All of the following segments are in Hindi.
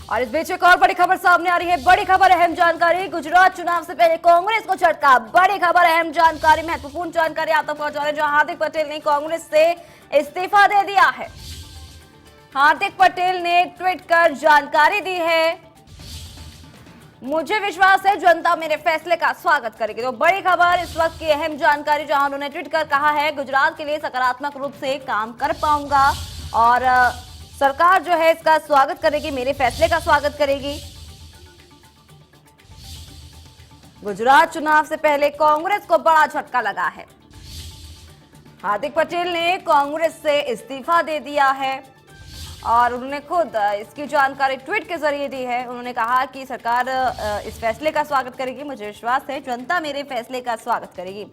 और इस बीच एक और बड़ी खबर सामने आ रही है। बड़ी खबर, अहम जानकारी। गुजरात चुनाव से पहले कांग्रेस को झटका। बड़ी खबर, अहम जानकारी, महत्वपूर्ण जानकारी आप तक पहुंचा रहे हैं, जहां हार्दिक पटेल ने कांग्रेस से इस्तीफा दे दिया है। हार्दिक पटेल ने ट्वीट कर जानकारी दी है, मुझे विश्वास है जनता मेरे फैसले का स्वागत करेगी। तो बड़ी खबर, इस वक्त की अहम जानकारी, जहां उन्होंने ट्वीट कर कहा है, गुजरात के लिए सकारात्मक रूप से काम कर पाऊंगा और सरकार जो है इसका स्वागत करेगी, मेरे फैसले का स्वागत करेगी। गुजरात चुनाव से पहले कांग्रेस को बड़ा झटका लगा है। हार्दिक पटेल ने कांग्रेस से इस्तीफा दे दिया है और उन्होंने खुद इसकी जानकारी ट्वीट के जरिए दी है। उन्होंने कहा कि सरकार इस फैसले का स्वागत करेगी, मुझे विश्वास है जनता मेरे फैसले का स्वागत करेगी।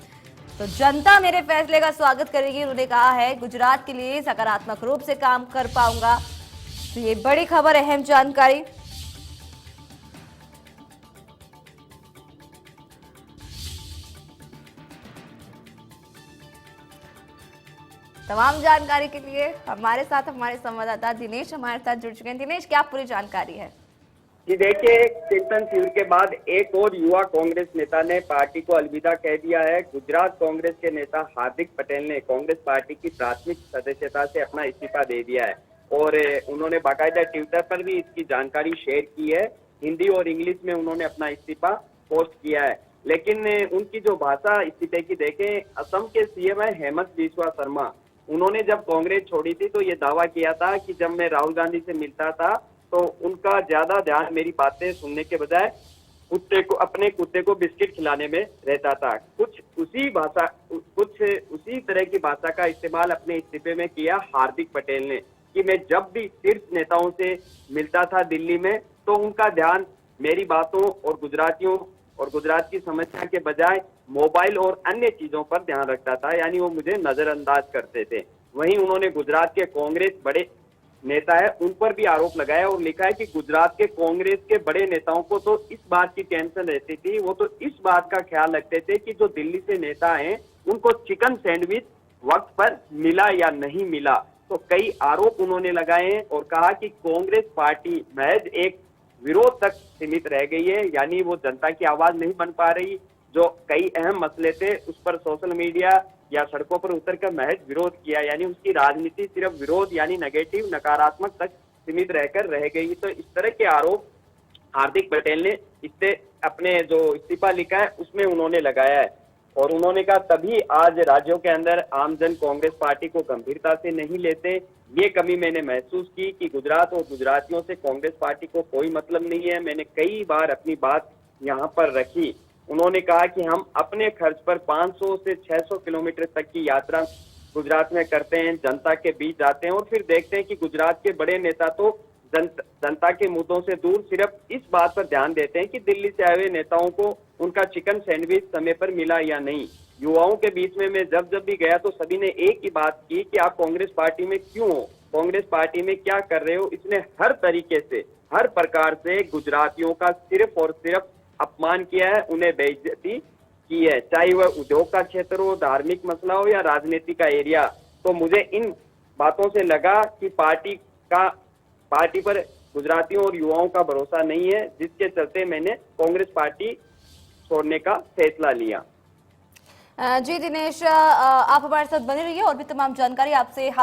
तो जनता मेरे फैसले का स्वागत करेगी, उन्होंने कहा है, गुजरात के लिए सकारात्मक रूप से काम कर पाऊंगा। तो ये बड़ी खबर, अहम जानकारी। तमाम जानकारी के लिए हमारे साथ हमारे संवाददाता दिनेश हमारे साथ जुड़ चुके हैं। दिनेश, क्या पूरी जानकारी है? जी देखिए, चिंतन शिविर के बाद एक और युवा कांग्रेस नेता ने पार्टी को अलविदा कह दिया है। गुजरात कांग्रेस के नेता हार्दिक पटेल ने कांग्रेस पार्टी की प्राथमिक सदस्यता से अपना इस्तीफा दे दिया है और उन्होंने बाकायदा ट्विटर पर भी इसकी जानकारी शेयर की है। हिंदी और इंग्लिश में उन्होंने अपना इस्तीफा पोस्ट किया है, लेकिन उनकी जो भाषा इस्तीफे की देखें, असम के सीएम है हेमंत बिस्वा शर्मा। उन्होंने जब कांग्रेस छोड़ी थी तो ये दावा किया था कि जब मैं राहुल गांधी से मिलता था तो उनका ज्यादा ध्यान मेरी बातें सुनने के बजाय अपने कुत्ते को बिस्किट खिलाने में रहता था। कुछ उसी तरह की भाषा का इस्तेमाल अपने इस्तीफे में किया हार्दिक पटेल ने कि मैं जब भी शीर्ष नेताओं से मिलता था दिल्ली में तो उनका ध्यान मेरी बातों और गुजरातियों और गुजरात की समस्या के बजाय मोबाइल और अन्य चीजों पर ध्यान रखता था, यानी वो मुझे नजरअंदाज करते थे। वहीं उन्होंने गुजरात के कांग्रेस बड़े नेता है उन पर भी आरोप लगाया और लिखा है कि गुजरात के कांग्रेस के बड़े नेताओं को तो इस बात की टेंशन रहती थी, वो तो इस बात का ख्याल रखते थे कि जो दिल्ली से नेता हैं उनको चिकन सैंडविच वक्त पर मिला या नहीं मिला। तो कई आरोप उन्होंने लगाए हैं और कहा कि कांग्रेस पार्टी महज एक विरोध तक सीमित रह गई है, यानी वो जनता की आवाज नहीं बन पा रही। जो कई अहम मसले थे उस पर सोशल मीडिया या सड़कों पर उतरकर महज विरोध किया, यानी उसकी राजनीति सिर्फ विरोध यानी नेगेटिव नकारात्मक तक सीमित रहकर रह गई। तो इस तरह के आरोप हार्दिक पटेल ने इससे अपने जो इस्तीफा लिखा है उसमें उन्होंने लगाया है और उन्होंने कहा तभी आज राज्यों के अंदर आमजन कांग्रेस पार्टी को गंभीरता से नहीं लेते। ये कमी मैंने महसूस की कि गुजरात और गुजरातियों से कांग्रेस पार्टी को कोई मतलब नहीं है। मैंने कई बार अपनी बात यहाँ पर रखी। उन्होंने कहा कि हम अपने खर्च पर 500 से 600 किलोमीटर तक की यात्रा गुजरात में करते हैं, जनता के बीच जाते हैं और फिर देखते हैं कि गुजरात के बड़े नेता तो जनता के मुद्दों से दूर सिर्फ इस बात पर ध्यान देते हैं कि दिल्ली से आए हुए नेताओं को उनका चिकन सैंडविच समय पर मिला या नहीं। युवाओं के बीच में मैं जब भी गया तो सभी ने एक ही बात की कि आप कांग्रेस पार्टी में क्यों हो, कांग्रेस पार्टी में क्या कर रहे हो। इसने हर तरीके से, हर प्रकार से गुजरातियों का सिर्फ और सिर्फ अपमान किया है, उन्हें बेइज्जती की है, चाहे वह उद्योग का क्षेत्र हो, धार्मिक मसला हो या राजनीति का एरिया। तो मुझे इन बातों से लगा कि पार्टी पर गुजरातियों और युवाओं का भरोसा नहीं है, जिसके चलते मैंने कांग्रेस पार्टी छोड़ने का फैसला लिया। जी दिनेश, आप हमारे साथ बने रहिए और भी तमाम जानकारी आपसे